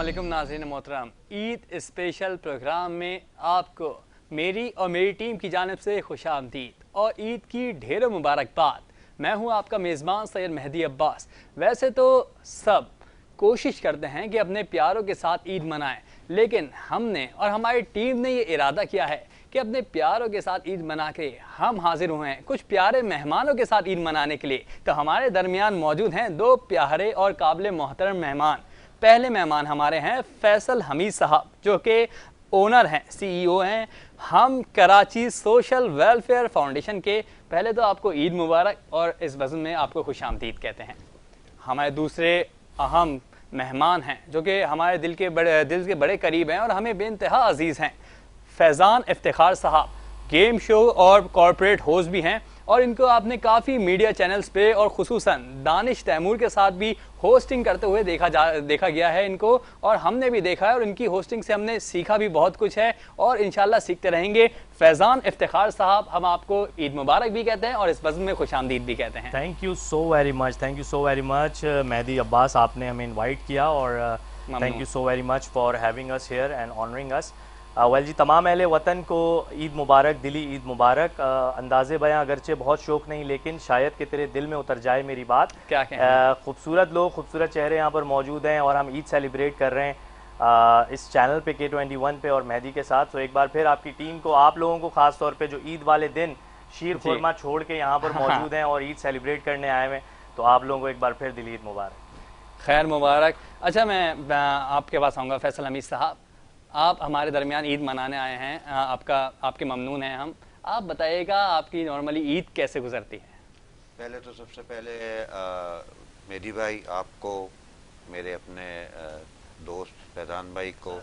अस्सलामुअलैकुम नाज़रीन मोहतरम, ईद स्पेशल प्रोग्राम में आपको मेरी और मेरी टीम की जानिब से खुशामदीद और ईद की ढेरों मुबारकबाद। मैं हूं आपका मेज़बान सैयद मेहदी अब्बास। वैसे तो सब कोशिश करते हैं कि अपने प्यारों के साथ ईद मनाएं, लेकिन हमने और हमारी टीम ने ये इरादा किया है कि अपने प्यारों के साथ ईद मना के हम हाजिर हुए हैं कुछ प्यारे मेहमानों के साथ ईद मनाने के लिए। तो हमारे दरमियान मौजूद हैं दो प्यारे और काबिल मोहतरम मेहमान। पहले मेहमान हमारे हैं फैसल हमीद साहब, जो कि ओनर हैं, CEO हैं हम कराची सोशल वेलफेयर फाउंडेशन के। पहले तो आपको ईद मुबारक और इस वज़न में आपको खुशामदीद कहते हैं। हमारे दूसरे अहम मेहमान हैं जो कि हमारे दिल के बड़े करीब हैं और हमें बेइंतहा अजीज़ हैं, फैज़ान इफ्तिखार साहब। गेम शो और कॉर्पोरेट होस्ट भी हैं और इनको आपने काफ़ी मीडिया चैनल्स पे और ख़ुसूसन दानिश तैमूर के साथ भी होस्टिंग करते हुए देखा गया है इनको, और हमने भी देखा है और इनकी होस्टिंग से हमने सीखा भी बहुत कुछ है और इंशाल्लाह सीखते रहेंगे। फैज़ान इफ्तिखार साहब, हम आपको ईद मुबारक भी कहते हैं और इस वज़न में खुशामदीद भी कहते हैं। Thank you so very much Mehdi Abbas, आपने हमें इन्वाइट किया और thank you so very much for having us here and honouring us. Well जी, तमाम अहले वतन को ईद मुबारक, दिली ईद मुबारक। अंदाज़े बयां अगरचे बहुत शौक नहीं, लेकिन शायद कि तेरे दिल में उतर जाए मेरी बात। क्या खूबसूरत लोग, खूबसूरत चेहरे यहाँ पर मौजूद हैं और हम ईद सेलिब्रेट कर रहे हैं इस चैनल पे K21 पे और मेहदी के साथ। तो एक बार फिर आपकी टीम को, आप लोगों को ख़ास तौर पे जो ईद वाले दिन शीर खुरमा छोड़ के यहाँ पर मौजूद हैं और ईद सेलिब्रेट करने आए हैं, तो आप लोगों को एक बार फिर दिली ईद मुबारक। खैर मुबारक। अच्छा, मैं आपके पास आऊँगा फैसल हमीद साहब, आप हमारे दरमियान ईद मनाने आए हैं, आपके ममनून हैं हम। आप बताइएगा आपकी नॉर्मली ईद कैसे गुजरती है? पहले तो सबसे पहले मेहदी भाई आपको, मेरे अपने दोस्त फैज़ान भाई को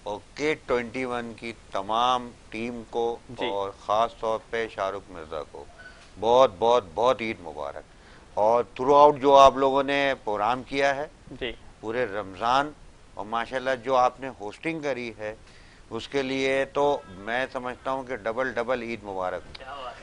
और K21 की तमाम टीम को और ख़ास तौर पे शाहरुख मिर्ज़ा को बहुत बहुत बहुत ईद मुबारक। और थ्रू आउट जो आप लोगों ने प्रोग्राम किया है जी, पूरे रमज़ान, और माशाल्लाह जो आपने होस्टिंग करी है उसके लिए तो मैं समझता हूँ कि डबल ईद मुबारक।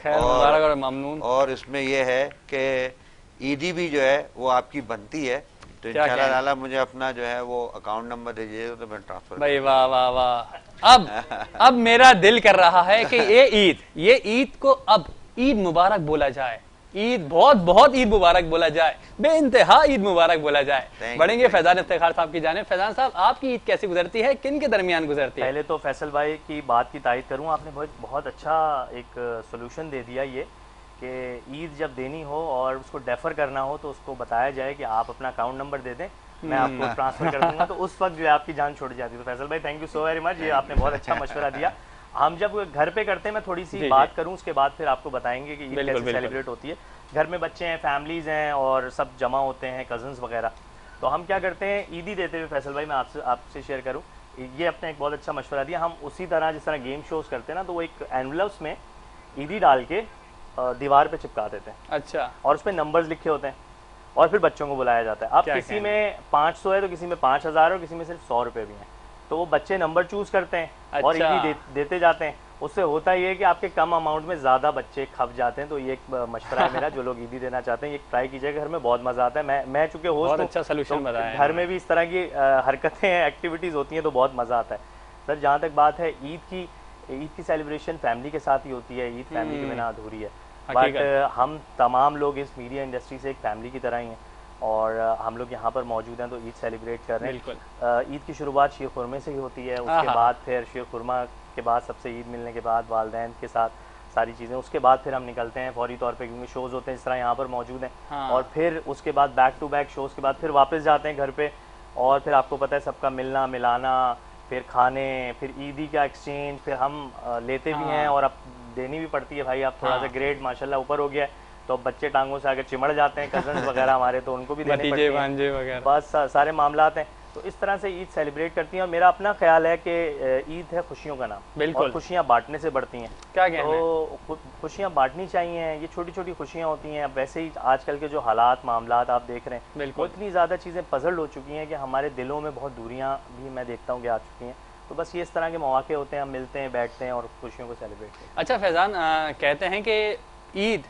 खैर मुबारक और ममनून। और इसमें यह है कि ईदी भी जो है वो आपकी बनती है, तो इंशाल्लाह ताला मुझे अपना जो है वो अकाउंट नंबर दीजिएगा तो मैं ट्रांसफर। भाई वाह वाह वाह। अब मेरा दिल कर रहा है कि ये ईद को अब ईद मुबारक बोला जाए, ईद बहुत बहुत ईद मुबारक बोला जाए, बेइंतहा ईद मुबारक बोला जाए। बढ़ेंगे फैज़ान इफ्तिखार साहब की जानिब। फैज़ान साहब, आपकी ईद कैसी गुजरती है, किन के दरमियान गुजरती है? पहले तो फैसल भाई की बात की तायद करूँ, आपने बहुत अच्छा एक सोल्यूशन दे दिया ये कि ईद जब देनी हो और उसको डेफर करना हो तो उसको बताया जाए कि आप अपना अकाउंट नंबर दे दें, मैं आपको ट्रांसफर कर दूंगा, तो उस वक्त जो है आपकी जान छुट जाती है। तो फैसल भाई, thank you so very much, ये आपने बहुत अच्छा मशवरा दिया। हम जब घर पे करते हैं, मैं थोड़ी सी बात करूं, उसके बाद फिर आपको बताएंगे कि ईद कैसे सेलिब्रेट होती है। घर में बच्चे हैं, फैमिलीज हैं और सब जमा होते हैं, कजन्स वगैरह, तो हम क्या करते हैं ईदी देते हुए, फैसल भाई मैं आपसे शेयर करूं, ये अपने एक बहुत अच्छा मशवरा दिया। हम उसी तरह जिस तरह गेम शोज करते हैं ना, तो वो एक एनवलप्स में ईदी डाल के दीवार पे चिपका देते हैं। अच्छा। और उस पर नंबर्स लिखे होते हैं और फिर बच्चों को बुलाया जाता है। अब किसी में 500 है तो किसी में 5000 और किसी में सिर्फ 100 रुपये भी हैं, तो वो बच्चे नंबर चूज करते हैं और ईदी देते जाते हैं। उससे होता ये है कि आपके कम अमाउंट में ज़्यादा बच्चे खप जाते हैं। तो ये एक मशवरा है मेरा, जो लोग ईदी देना चाहते हैं ये ट्राई कीजिएगा, घर में बहुत मज़ा आता है। मैं चूँकि होस्ट हूँ, अच्छा सलूशन बताया, घर में भी इस तरह की हरकतें एक्टिविटीज़ होती हैं तो बहुत मज़ा आता है। सर, जहाँ तक बात है ईद की सेलिब्रेशन फैमिली के साथ ही होती है, ईद फैमिली के बिना अधूरी है। बट हम तमाम लोग इस मीडिया इंडस्ट्री से एक फैमिली की तरह ही हैं और हम लोग यहाँ पर मौजूद हैं तो ईद सेलिब्रेट कर रहे हैं। ईद की शुरुआत शीर खुरमे से ही होती है, उसके बाद फिर शीर खुरमा के बाद सबसे ईद मिलने के बाद वालिदैन के साथ सारी चीज़ें, उसके बाद फिर हम निकलते हैं फौरी तौर पे, क्योंकि शोज़ होते हैं इस तरह यहाँ पर मौजूद हैं। और फिर उसके बाद बैक टू बैक शोज़ के बाद फिर वापस जाते हैं घर पे, और फिर आपको पता है सबका मिलना मिलाना, फिर खाने, फिर ईदी का एक्सचेंज, फिर हम लेते भी हैं और अब देनी भी पड़ती है। भाई आप थोड़ा सा ग्रेड माशाल्लाह ऊपर हो गया है तो बच्चे टांगों से आगे चिमड़ जाते हैं, कजन्स वगैरह हमारे, तो उनको भी देने पड़ते हैं, बस सारे मामलात हैं। तो इस तरह से ईद सेलिब्रेट करती हैं और मेरा अपना ख्याल है कि ईद है खुशियों का नाम और खुशियाँ बांटने से बढ़ती हैं। क्या कहना है? तो खुशियाँ बांटनी चाहिए, ये छोटी छोटी खुशियाँ होती हैं। अब वैसे ही आजकल के जो हालात मामलात आप देख रहे हैं, वो इतनी ज़्यादा चीज़ें पजल्ड हो चुकी हैं कि हमारे दिलों में बहुत दूरियाँ भी मैं देखता हूँ कि आ चुकी हैं। तो बस ये इस तरह के मौके होते हैं, हम मिलते हैं, बैठते हैं और खुशियों को सेलिब्रेट करते हैं। अच्छा फैज़ान, कहते हैं कि ईद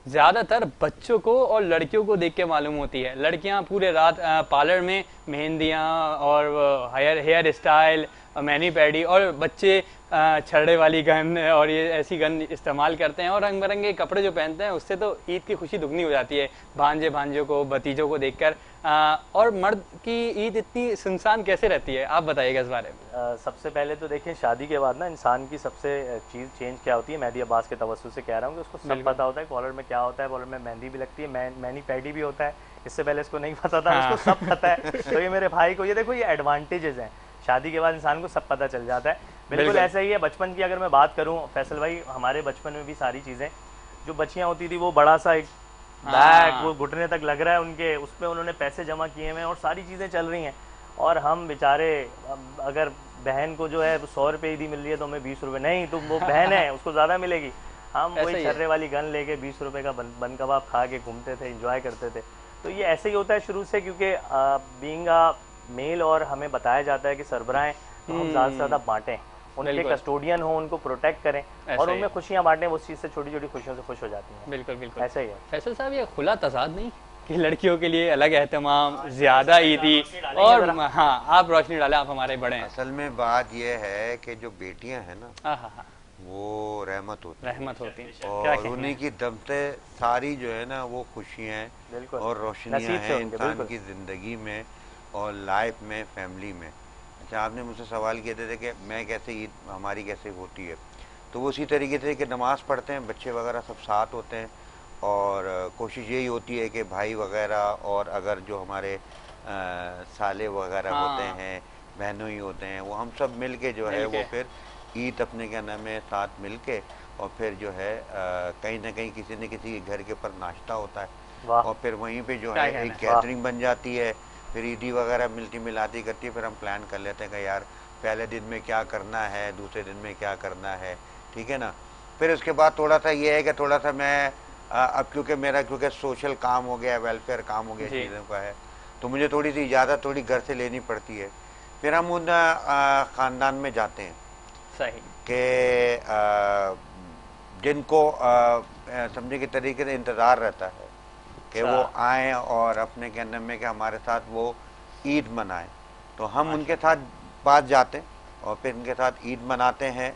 ज़्यादातर बच्चों को और लड़कियों को देख के मालूम होती है। लड़कियां पूरे रात पार्लर में मेहंदियाँ और हेयर स्टाइल, मैनी पैडी, और बच्चे छर्रे वाली गन और ये ऐसी गन इस्तेमाल करते हैं और रंग बिरंगे कपड़े जो पहनते हैं, उससे तो ईद की खुशी दुगनी हो जाती है भांजे भांजों को, भतीजों को देखकर। और मर्द की ईद इतनी सुनसान कैसे रहती है, आप बताइएगा इस बारे में। सबसे पहले तो देखिए, शादी के बाद ना इंसान की सबसे चीज़ चेंज क्या होती है, मेहदी अब्बास के तवज्जुह से कह रहा हूँ कि उसको सब पता होता है कॉलर में क्या होता है, कॉलर में मेहंदी भी लगती है, मैनी पैडी भी होता है। इससे पहले इसको नहीं पता था, इसको सब पता है। तो ये मेरे भाई को, ये देखो, ये एडवांटेजेस हैं, शादी के बाद इंसान को सब पता चल जाता है। बिल्कुल ऐसा ही है। बचपन की अगर मैं बात करूं फैसल भाई, हमारे बचपन में भी सारी चीज़ें जो बच्चियां होती थी, वो बड़ा सा एक बैग, वो घुटने तक लग रहा है उनके, उसमें उन्होंने पैसे जमा किए हुए हैं और सारी चीज़ें चल रही हैं। और हम बेचारे, अगर बहन को जो है 100 रुपये ईदी मिल रही है तो हमें 20 रुपये, नहीं तो वो बहन है उसको ज़्यादा मिलेगी। हम वही छर्रे वाली गन लेके 20 रुपये का बन कबाब खा के घूमते थे, इंजॉय करते थे। तो ये ऐसे ही होता है शुरू से, क्योंकि बीइंग अ मेल और हमें बताया जाता है कि सरबराहें तो हम ज़्यादा से ज़्यादा बांटें, उनके कस्टोडियन हो, उनको प्रोटेक्ट करें और उनमें खुशियां बांटें। उस चीज़ से छोटी छोटी खुशियों से खुश हो जाती हैं। बिल्कुल बिल्कुल ऐसा ही है। फैसल साहब, ये खुला तजाद नहीं कि लड़कियों के लिए अलग एहतमाम, ज्यादा ईदी, और हाँ आप रोशनी डालें, आप हमारे बड़े हैं। असल में बात यह है कि जो बेटियां हैं ना, हाँ, वो रहमत होती हैं और उन्हीं की दम से सारी जो है ना वो खुशियाँ और रोशनियाँ हैं इंसान की ज़िंदगी में और लाइफ में, फैमिली में। अच्छा, आपने मुझसे सवाल किए थे कि मैं कैसे ईद हमारी कैसे होती है, तो वो उसी तरीके से कि नमाज़ पढ़ते हैं, बच्चे वगैरह सब साथ होते हैं और कोशिश यही होती है कि भाई वगैरह और अगर जो हमारे साले वगैरह होते हैं, बहनों ही होते हैं, वो हम सब मिल के जो है वो फिर ईद अपने क्या नाम है साथ मिल के, और फिर जो है कहीं ना कहीं किसी न किसी के घर के ऊपर नाश्ता होता है और फिर वहीं पे जो है एक गैदरिंग बन जाती है। फिर ईदी वगैरह मिलती मिलाती करती है, फिर हम प्लान कर लेते हैं कि यार पहले दिन में क्या करना है, दूसरे दिन में क्या करना है, ठीक है ना। फिर उसके बाद थोड़ा सा ये है कि थोड़ा सा मैं अब क्योंकि सोशल काम हो गया, वेलफेयर काम हो गया, चीज़ों का है, तो मुझे थोड़ी सी इजाज़त थोड़ी घर से लेनी पड़ती है। फिर हम उन ख़ानदान में जाते हैं कि जिनको समझे के तरीके से इंतज़ार रहता है कि वो आएँ और अपने के नाम में कि हमारे साथ वो ईद मनाएं, तो हम उनके साथ पास जाते हैं और फिर उनके साथ ईद मनाते हैं।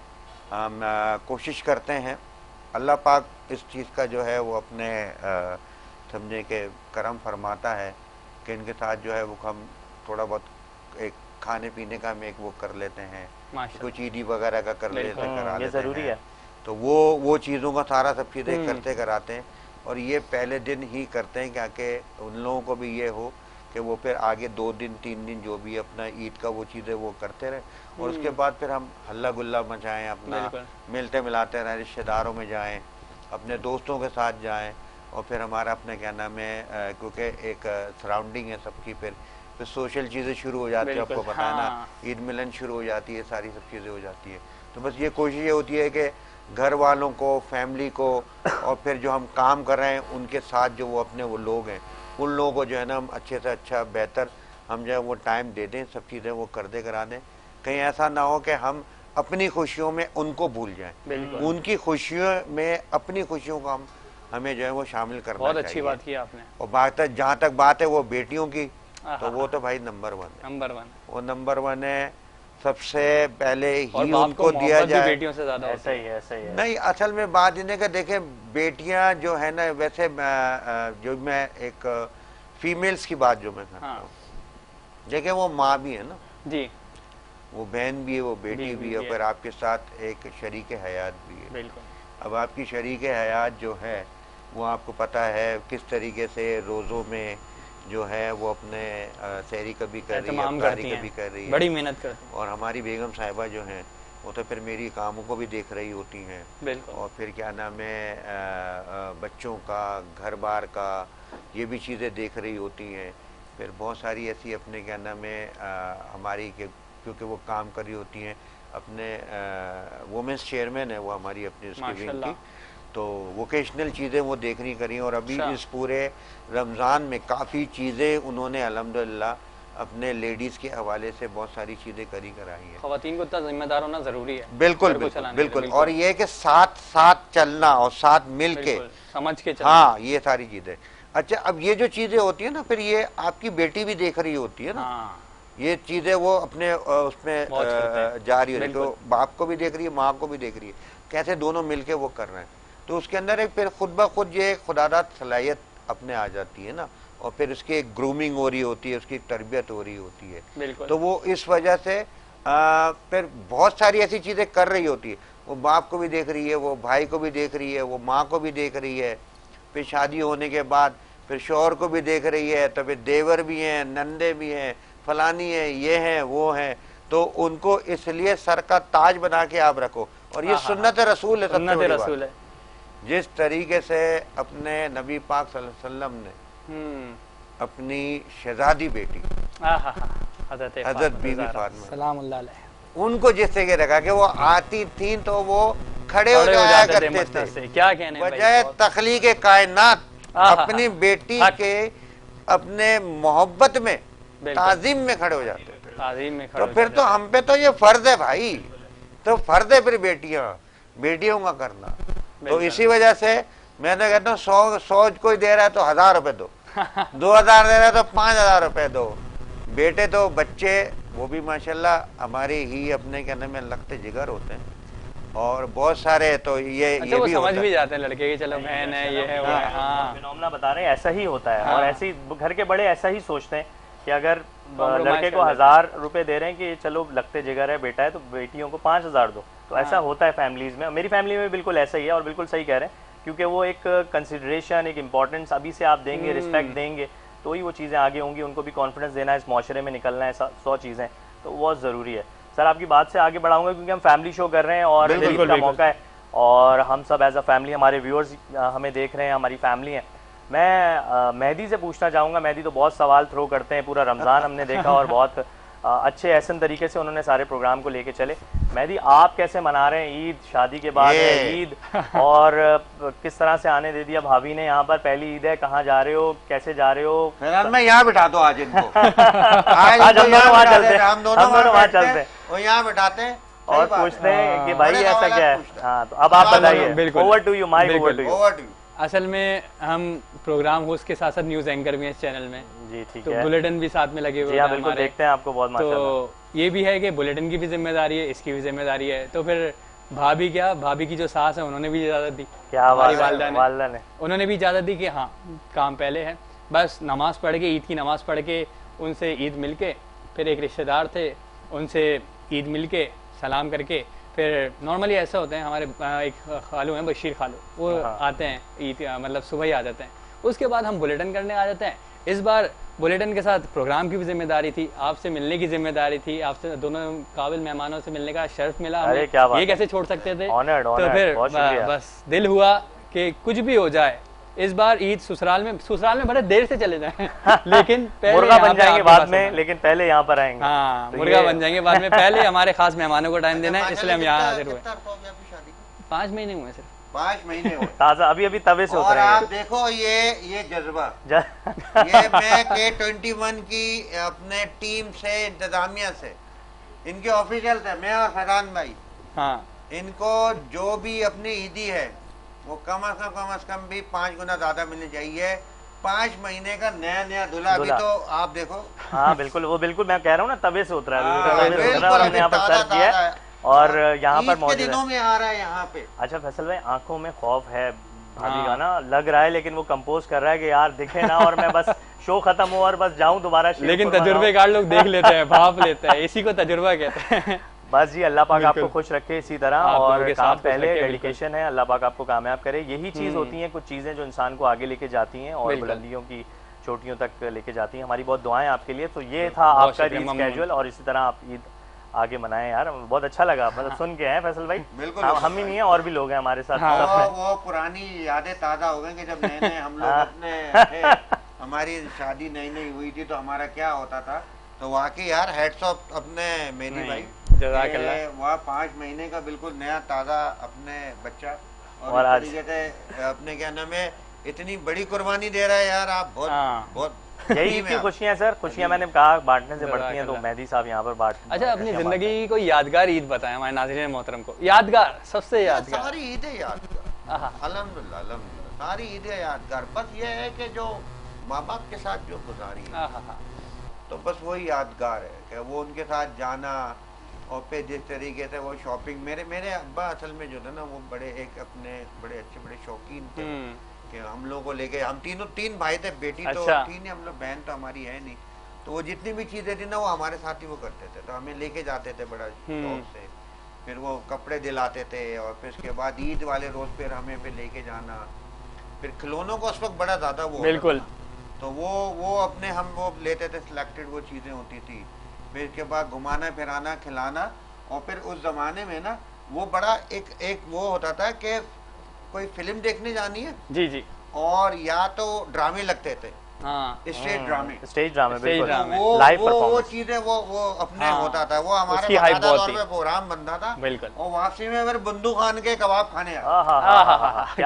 हम कोशिश करते हैं, अल्लाह पाक इस चीज़ का जो है वो अपने समझे कि करम फरमाता है कि इनके साथ जो है वो हम थोड़ा बहुत एक खाने पीने का हम एक वो कर लेते हैं, कुछ ईदी वगैरह का करा लेते हैं। तो वो चीज़ों का सारा सब चीज़ें करते कराते हैं और ये पहले दिन ही करते हैं क्या कि उन लोगों को भी ये हो कि वो फिर आगे 2 दिन 3 दिन जो भी अपना ईद का वो चीज़ें वो करते रहे और उसके बाद फिर हम हल्ला गुल्ला मचाएं, अपना मिलते मिलाते रहें, रिश्तेदारों में जाएं, अपने दोस्तों के साथ जाएं और फिर हमारा अपने क्या नाम है क्योंकि एक सराउंडिंग है सबकी, फिर सोशल चीज़ें शुरू हो जाती है, आपको पता है ना, ईद मिलन शुरू हो जाती है, सारी सब चीज़ें हो जाती है। तो बस ये कोशिश ये होती है कि घर वालों को, फैमिली को और फिर जो हम काम कर रहे हैं उनके साथ जो वो अपने वो लोग हैं, उन लोगों को जो है ना हम अच्छे से अच्छा बेहतर हम जो है वो टाइम दे दें, सब चीज़ें वो कर दे करा दें। कहीं ऐसा ना हो कि हम अपनी खुशियों में उनको भूल जाएं, उनकी खुशियों में अपनी खुशियों को हमें जो है वो शामिल करना चाहिए। बहुत अच्छी बात की आपने। और बात जहाँ तक बात है वो बेटियों की, तो वो तो भाई नंबर 1 है, वो नंबर 1 है। सबसे पहले ही उनको दिया जाए, बेटियों से ज्यादा ऐसा ही है। नहीं, असल में बात इन्हें का देखें, बेटियां जो है ना, वैसे जो मैं एक फीमेल्स की बात जो मैं करता हूँ, देखें वो माँ भी है ना जी, वो बहन भी है, वो बेटी भी है, पर आपके साथ एक शरीक हयात भी है। बिल्कुल। अब आपकी शरीक हयात जो है वो आपको पता है किस तरीके से रोज़ों में जो है वो अपने सहरी कभी कर रही है, अफ्तारी कभी कर रही है, बड़ी मेहनत करती है। और हमारी बेगम साहिबा जो हैं वो तो फिर मेरी कामों को भी देख रही होती हैं, और फिर क्या नाम है बच्चों का, घर बार का, ये भी चीज़ें देख रही होती हैं। फिर बहुत सारी ऐसी अपने क्या नाम है हमारी क्योंकि वो काम कर रही होती हैं, अपने वुमेंस चेयरमैन है वो हमारी अपनी उसकी विंग की, तो वोकेशनल चीज़ें वो देखनी करी। और अभी इस पूरे रमज़ान में काफ़ी चीज़ें उन्होंने अल्हम्दुलिल्लाह अपने लेडीज़ के हवाले से बहुत सारी चीज़ें करी कराई है। ख़वातीन को इतना जिम्मेदार होना ज़रूरी है। बिल्कुल बिल्कुल। और ये कि साथ साथ चलना और साथ मिल के समझ के चलना, हाँ, ये सारी चीज़ें। अच्छा, अब ये जो चीजें होती है ना, फिर ये आपकी बेटी भी देख रही होती है ना, हाँ, ये चीजें वो अपने उसमें बहुत करते हैं। जा रही है, बिल्कुल। तो बाप को भी देख रही है, माँ को भी देख रही है, कैसे दोनों मिलके वो कर रहे हैं। तो उसके अंदर एक फिर खुद ब खुद ये खुदादाद सलाहियत अपने आ जाती है ना, और फिर उसकी एक ग्रूमिंग हो रही होती है, उसकी तरबियत हो रही होती है। बिल्कुल। तो वो इस वजह से फिर बहुत सारी ऐसी चीजें कर रही होती है, वो बाप को भी देख रही है, वो भाई को भी देख रही है, वो माँ को भी देख रही है, फिर शादी होने के बाद फिर शौहर को भी देख रही है, तो फिर देवर भी हैं, नंदे भी हैं, फलानी है, ये हैं, वो हैं। तो उनको इसलिए सर का ताज बना के आप रखो, और ये सुन्नत रसूल है, सबसे सुन्नत बड़ी रसूल बात। है। जिस तरीके से अपने नबी पाक सल्लल्लाहु अलैहि वसल्लम ने अपनी शहजादी बेटी हजरत बीबी फातिमा सलामुल्लाह अलैह उनको जिस तरीके रखा कि वो आती थी तो वो खड़े हो जाया करते मस्जिद थे, से। क्या कहने हैं भाई, बजाय बहुत- तखलीक कायनात आहा, अपनी बेटी हक। के अपने मोहब्बत में बिल्कुल। ताजीम में खड़े हो जाते थे। ताज़ीम में तो खड़े फिर हो तो हम पे तो ये फर्ज है भाई, तो फर्ज है फिर बेटियों का करना। तो बिल्कुल। इसी वजह से मैं तो कहता हूँ 100 कोई दे रहा है तो 1000 रुपए दो, 2000 दे रहा है तो 5000 रुपए दो। बेटे तो बच्चे वो भी माशाल्लाह हमारे ही अपने कहने में लगते जिगर होते हैं, और बहुत सारे तो ये अच्छा, वो भी समझ होता भी है। जाते हैं लड़के की, चलो बहन है, ये है, वो है। हाँ, फिनोमेना बता रहे हैं, ऐसा ही होता है। हाँ। और ऐसे ही घर के बड़े ऐसा ही सोचते हैं कि अगर Compromise लड़के को कर लेते 1000 रुपए दे रहे हैं कि चलो लगते जिगर है, बेटा है, तो बेटियों को 5000 दो। तो ऐसा हाँ। होता है फैमिलीज में। मेरी फैमिली में बिल्कुल ऐसा ही है, और बिल्कुल सही कह रहे हैं, क्योंकि वो एक कंसिडरेशन, एक इंपॉर्टेंस अभी से आप देंगे, रिस्पेक्ट देंगे, तो ही वो चीज़ें आगे होंगी। उनको भी कॉन्फिडेंस देना है, इस माशरे में निकलना है, 100 चीज़ें, तो बहुत ज़रूरी है। सर आपकी बात से आगे बढ़ाऊंगा, क्योंकि हम फैमिली शो कर रहे हैं और बिल्कुल, ईद का बिल्कुल। मौका है, और हम सब एज अ फैमिली, हमारे व्यूअर्स हमें देख रहे हैं, हमारी फैमिली है। मैं मेहदी से पूछना चाहूँगा, मेहदी तो बहुत सवाल थ्रो करते हैं, पूरा रमज़ान हमने देखा, और बहुत अच्छे ऐसे तरीके से उन्होंने सारे प्रोग्राम को लेके चले। मेहदी, आप कैसे मना रहे हैं ईद? शादी के बाद है ईद, और किस तरह से आने दे दिया भाभी ने यहाँ पर? पहली ईद है, कहाँ जा रहे हो, कैसे जा रहे हो? फिलहाल मैं यहाँ बिठा दो आज इनको। आज हम दोनों वहाँ चलते हैं, हम दोनों वहाँ वहाँ चलते चलते हैं और यहाँ बिठाते हैं। और पूछते हैं कि भाई बड़े ऐसा सवाल क्या है। पूछते हैं। हाँ, तो अब आप हाँ, बताइए। बिल्कुल। Over to you, mike over बिल्कुल। To you. Over to you. असल में हम प्रोग्राम होस्ट के साथ साथ न्यूज़ एंकर भी हैं इस चैनल में, जी ठीक तो है। बुलेटिन भी साथ में लगे हुए जी हाँ, हैं बिल्कुल हमारे। देखते हैं आपको, बहुत माशाल्लाह। तो ये भी है कि बुलेटिन की भी जिम्मेदारी है, इसकी भी जिम्मेदारी है। तो फिर भाभी की जो सास है, उन्होंने भी इजाज़त दी, क्या हमारी बात वालिदा है, ने। वालिदा ने। उन्होंने भी इजाज़त दी कि हाँ काम पहले है, बस नमाज़ पढ़ के, ईद की नमाज़ पढ़ के उनसे ईद मिल के, फिर एक रिश्तेदार थे उनसे ईद मिल के सलाम करके, फिर नॉर्मली ऐसा होते हैं हमारे एक खालू हैं, बशीर खालू, वो आते हैं ईद, मतलब सुबह ही आ जाते हैं। उसके बाद हम बुलेटिन करने आ जाते हैं। इस बार बुलेटिन के साथ प्रोग्राम की भी जिम्मेदारी थी, आपसे मिलने की जिम्मेदारी थी, आपसे दोनों काबिल मेहमानों से मिलने का शर्फ मिला अरे हमें। क्या बात ये है। कैसे छोड़ सकते थे? Honored, तो honored, फिर बहुत शुक्रिया। बस दिल हुआ कि कुछ भी हो जाए, इस बार ईद ससुराल में बड़े देर से चले जाएं, लेकिन पहले मुर्गा यहाँ बन पे जाएंगे आपके बाद पास में, आना। लेकिन पहले यहाँ पर आएंगे। हाँ, तो मुर्गा ये- बन जाएंगे बाद में, पहले हमारे खास मेहमानों को टाइम देना है, इसलिए हम यहाँ हाजिर हुए। कितना अर्सा हो गया आपकी शादी को? 5 महीने हुए सिर्फ। 5 महीने हुए। ताज़ा अभी अभी तवे से और उतरे आप हैं। देखो ये जज्बा, ये मैं K21 की अपने टीम से, इंतजामिया से, इनके ऑफिशियल थे, मैं और फैजान भाई, हाँ, इनको जो भी अपनी ईदी है वो कम अज कम भी 5 गुना ज्यादा मिलनी चाहिए। 5 महीने का नया दूल्हा, अभी दूल्हा। तो आप देखो। हाँ बिल्कुल, वो बिल्कुल मैं कह रहा हूँ ना, तवे से उतरा है, हाँ, तवे से बिल्कुल, उतरा है, और अभी हमने यहाँ पर ताज़ा सर्व किया ताज़ा है, है। और यहाँ ईद पर के मौजूद है। दिनों में आ रहा है यहाँ पे। अच्छा फैसल भाई, आंखों में खौफ है भाभी हाँ। का ना, लग रहा है, लेकिन वो कंपोज कर रहा है कि यार दिखे ना, और मैं बस शो खत्म हो और बस जाऊं दोबारा शेर लेकिन पर बनाऊं। तजुर्बेकार लोग देख लेते हैं, भाप लेते हैं, इसी को तजुर्बा कहते हैं। बस जी, अल्लाह पाक बिल्कुल। आपको खुश रखे इसी तरह, आप लोगों और के काम साथ खुश पहले, रखे, बिल्कुल। डेडिकेशन है, अल्लाह पाक आपको कामयाब करे। यही चीज़ होती है, कुछ चीज़ें जो इंसान को आगे लेके जाती हैं और बिल्कुल। बुलंदियों की चोटियों तक लेके जाती हैं। हमारी बहुत दुआएं आपके लिए। तो ये था बहुत आपका शुक्रिया, ईद मम्नून। कैजुअल, और इसी तरह आप ईद आगे मनाएं यार, बहुत अच्छा लगा, मतलब सुन के हैं फैसल भाई। बिल्कुल, हम ही नहीं है, और भी लोग हैं हमारे साथ हाँ। सब में। वो पुरानी यादें ताज़ा हो गई कि जब नए हम लोग अपने थे, हमारी शादी नई हुई थी, तो हमारा क्या होता था। तो वाकई यार हैट्स ऑफ अपने मेरी नहीं, भाई, जज़ाकल्लाह। वह 5 महीने का बिल्कुल नया ताज़ा अपने बच्चा, और इस आज- तरीके से अपने क्या नाम है, इतनी बड़ी कुर्बानी दे रहा है यार आप, बहुत हाँ। बहुत यही हकीम ईद है की आप। खुशियाँ सर, खुशियाँ मैंने कहा बांटने से बढ़ती हैं, तो जज़ाकल्लाह। मेहदी साहब यहाँ पर बांट। अच्छा, अपनी खुशियाँ जिंदगी बांटते की कोई यादगार ईद बताएं हमारे नाज़रीन मोहतरम को। यादेगार, सबसे यादगार। सारी ईदें याद, आहा। अल्हम्दुलिल्लाह अल्हम्दुलिल्लाह सारी ईदें यादगार, बस ये है कि जो माँ बाप के साथ जो गुजारी है तो बस वही यादगार है कि वो उनके साथ जाना और फिर जिस तरीके से वो शॉपिंग, मेरे अब्बा असल में जो है ना वो बड़े एक अपने बड़े अच्छे बड़े शौकीन थे कि हम लोगों को लेके, हम तीन भाई थे, बेटी तो तीन ही हम लोग, बहन तो हमारी है नहीं, तो वो जितनी भी चीजें थी ना वो हमारे साथ ही वो करते थे, तो हमें लेके जाते थे बड़ा शौक से, फिर वो कपड़े दिलाते थे और फिर उसके बाद ईद वाले रोज फिर हमें फिर लेके जाना, फिर खिलौनों को उस वक्त बड़ा ज्यादा वो बिल्कुल, तो वो अपने हम वो लेते थे सिलेक्टेड वो चीजें होती थी, फिर इसके बाद घुमाना फिराना खिलाना, और फिर उस जमाने में ना वो बड़ा एक वो होता था कि कोई फिल्म देखने जानी है जी जी, और या तो ड्रामे लगते थे, हाँ स्टेज ड्रामे बिल्कुल, वो चीजें वो अपने होता था, वो हमारे तौर पे प्रोग्राम बनता था बिल्कुल, और वापसी में फिर बंदू खान के कबाब खाने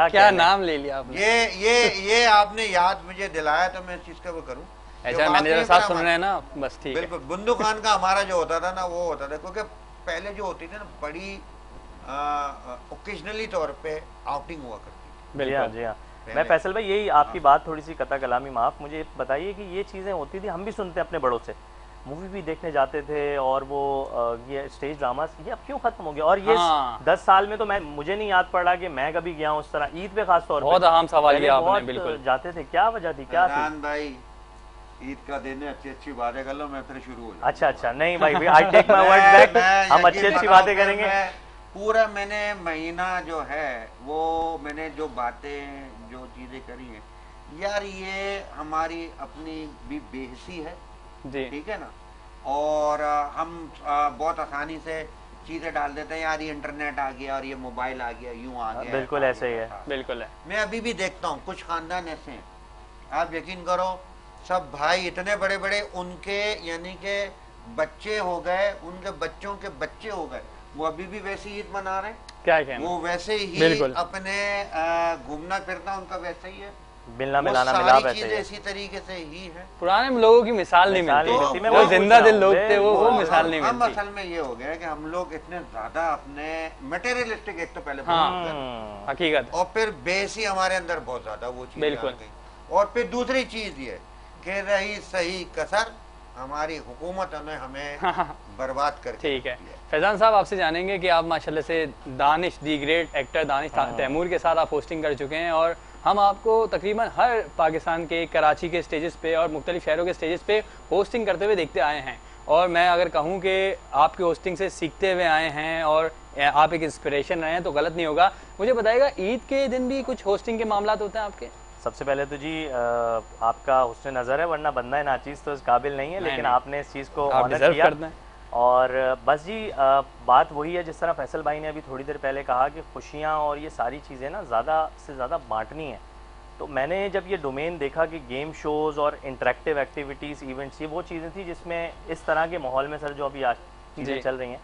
क्या नाम ले लिया आपने, ये आपने याद मुझे दिलाया तो मैं इस चीज का वो करूँ। ऐसा मैनेजर साहब सुन रहे हैं ना, बस ठीक है। बिल्कुल, बंदू खान का हमारा जो होता था ना वो होता था, क्योंकि पहले जो होती थी ना बड़ी ओकेजनली तौर पे आउटिंग हुआ करती थी। जी हाँ। मैं फैसल भाई यही आपकी बात थोड़ी सी कता कलामी माफ, मुझे बताइए कि ये चीज़ें होती थी, हम भी सुनते हैं अपने बड़ों से, मूवी भी देखने जाते थे और वो ये स्टेज ड्रामास ये अब क्यों खत्म हो गया? और ये 10 साल में तो मुझे नहीं याद पड़ा कि मैं कभी गया हूँ उस तरह ईद पे, खास तौर पे। बहुत अहम सवाल किया आपने, बिल्कुल जाते थे, क्या वजह थी, क्या थी? भाई ईद का दिन है, अच्छी बातें कर लो, मैं फिर शुरू हो जाऊं। अच्छा नहीं भाई, I take my word back, हम अच्छी बातें करेंगे। पूरा मैंने महीना जो है वो मैंने जो बातें जो चीजें करी हैं यार, ये हमारी अपनी भी बेहसी है जी, ठीक है ना, और हम बहुत आसानी से चीजें डाल देते हैं यार, ये इंटरनेट आ गया और ये मोबाइल आ गया, यूं आ गया, बिल्कुल ऐसे ही है, बिल्कुल है। मैं अभी भी देखता हूँ कुछ खानदान ऐसे हैं, आप यकीन करो, सब भाई इतने बड़े बड़े, उनके यानी के बच्चे हो गए, उनके बच्चों के बच्चे हो गए, वो अभी भी वैसे ईद मना रहे हैं, क्या कहना, वो वैसे ही अपने घूमना फिरना उनका वैसे ही है, मिलना मिलाना मिला वैसे चीजें इसी तरीके से ही है। पुराने लोगों की मिसाल नहीं मिलती, जो जिंदा दिल लोग थे वो मिसाल नहीं मिलती। हम असल में ये हो गया कि हम लोग इतने ज्यादा अपने मटेरियलिस्टिक, एक तो पहले हकीकत, और फिर बेसी हमारे अंदर बहुत ज्यादा वो चीज बिल्कुल, और फिर दूसरी चीज ये कि रही सही कसर हमारी हुकूमत ने हमें बर्बाद कर, ठीक है। फैजान साहब आपसे जानेंगे कि आप माशाल्लाह से Danish the great actor Danish Taimur के साथ आप होस्टिंग कर चुके हैं, और हम आपको तकरीबन हर पाकिस्तान के कराची के स्टेजेस पे और मुख्तलिफ शहरों के स्टेजेस पे होस्टिंग करते हुए देखते आए हैं, और मैं अगर कहूँ कि आपकी होस्टिंग से सीखते हुए आए हैं और आप एक इंस्पिरेशन रहे हैं तो गलत नहीं होगा। मुझे बताइएगा, ईद के दिन भी कुछ होस्टिंग के मामला होते हैं आपके? सबसे पहले तो जी आपका हुस्न नज़र है, वरना बंदा नाचीज़ तो इस काबिल नहीं है, लेकिन आपने इस चीज़ को ऑनर किया। और बस जी बात वही है जिस तरह फैसल भाई ने अभी थोड़ी देर पहले कहा कि खुशियाँ और ये सारी चीज़ें ना ज़्यादा से ज़्यादा बांटनी है। तो मैंने जब ये डोमेन देखा कि गेम शोज़ और इंटरेक्टिव एक्टिविटीज़, इवेंट्स, ये वो चीज़ें थी जिसमें इस तरह के माहौल में सर जो अभी आज चीज़ें चल रही हैं,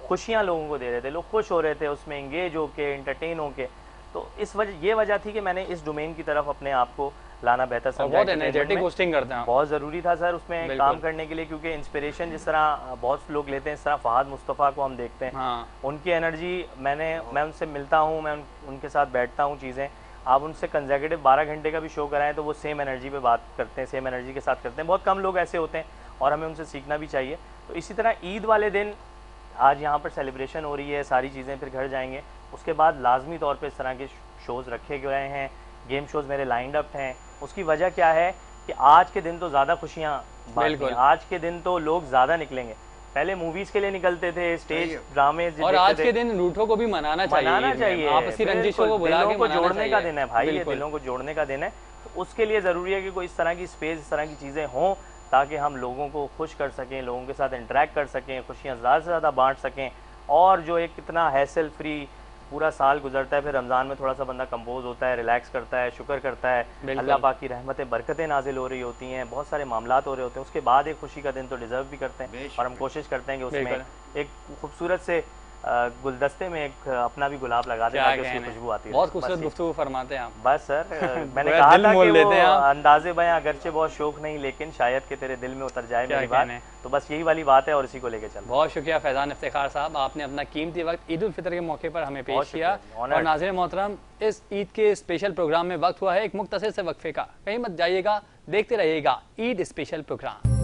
खुशियाँ लोगों को दे रहे थे, लोग खुश हो रहे थे उसमें एंगेज होके, एंटरटेन होके। तो इस वजह ये वजह थी कि मैंने इस डोमेन की तरफ अपने आप को लाना बेहतर समझा। बहुत एनर्जेटिक होस्टिंग करते हैं, बहुत ज़रूरी था सर उसमें काम करने के लिए, क्योंकि इंस्पिरेशन जिस तरह बहुत लोग लेते हैं, इस तरह फहाद मुस्तफ़ा को हम देखते हैं, उनकी एनर्जी मैं उनसे मिलता हूँ, मैं उनके साथ बैठता हूँ, चीज़ें आप उनसे कंसेक्यूटिव 12 घंटे का भी शो कराएं तो वो सेम एनर्जी पे बात करते हैं, सेम एनर्जी के साथ करते हैं। बहुत कम लोग ऐसे होते हैं और हमें उनसे सीखना भी चाहिए। तो इसी तरह ईद वाले दिन आज यहाँ पर सेलिब्रेशन हो रही है, सारी चीज़ें, फिर घर जाएंगे, उसके बाद लाजमी तौर पर इस तरह के शोज़ रखे गए हैं, गेम शोज़ मेरे लाइंड अप हैं। उसकी वजह क्या है कि आज के दिन तो ज़्यादा खुशियाँ, बिल्कुल आज के दिन तो लोग ज़्यादा निकलेंगे। पहले मूवीज के लिए निकलते थे, स्टेज ड्रामे, और आज के दिन रूठों को भी मनाना चाहिए, आपसी रंजिशों को भुला के जोड़ने का दिन है भाई, ये दिलों को जोड़ने का दिन है। तो उसके लिए ज़रूरी है कि कोई इस तरह की स्पेस, इस तरह की चीज़ें हों ताकि हम लोगों को खुश कर सकें, लोगों के साथ इंटरेक्ट कर सकें, खुशियाँ ज़्यादा से ज़्यादा बांट सकें। और जो एक कितना हैसल फ्री पूरा साल गुजरता है, फिर रमज़ान में थोड़ा सा बंदा कंपोज होता है, रिलैक्स करता है, शुक्र करता है, अल्लाह पाक की रहमतें बरकतें नाजिल हो रही होती हैं, बहुत सारे मामलात हो रहे होते हैं, उसके बाद एक खुशी का दिन तो डिज़र्व भी करते हैं। और हम कोशिश करते हैं कि उसमें एक खूबसूरत से गुलदस्ते में एक अपना भी गुलाब लगा दें क्या ताकि उसकी कहना है। खुशबू आती है। बहुत खूबसूरत गुफ्तगू फरमाते हैं आप। बस सर मैंने पूरा कहा दिल था मोल कि लेते वो हैं आप। अंदाजे बयां अगरचे बहुत शौक नहीं, लेकिन शायद कि तेरे दिल में उतर जाए क्या मेरी बात। कहना है। तो बस यही वाली बात है और इसी को लेके चल। बहुत शुक्रिया फैज़ान इफ्तिखार साहब, आपने अपना कीमती वक्त ईद उल फितर के मौके पर हमें पेश बहुत किया। शुक्रिया, और honored। नाज़रीन मोहतरम, इस ईद के स्पेशल प्रोग्राम में वक्त हुआ है एक मुख्तसर से वक्फे का। कहीं मत जाइएगा, देखते रहिएगा ईद स्पेशल प्रोग्राम।